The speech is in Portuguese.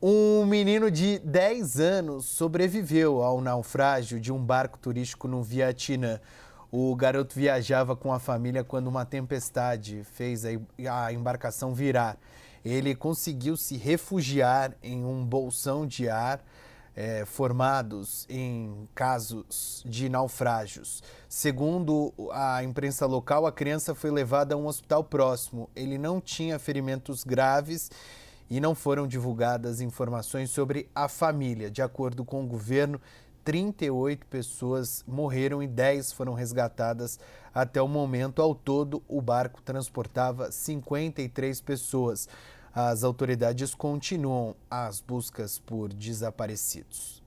Um menino de 10 anos sobreviveu ao naufrágio de um barco turístico no Vietnã. O garoto viajava com a família quando uma tempestade fez a embarcação virar. Ele conseguiu se refugiar em um bolsão de ar formados em casos de naufrágios. Segundo a imprensa local, a criança foi levada a um hospital próximo. Ele não tinha ferimentos graves e não foram divulgadas informações sobre a família. De acordo com o governo, 38 pessoas morreram e 10 foram resgatadas até o momento. Ao todo, o barco transportava 53 pessoas. As autoridades continuam as buscas por desaparecidos.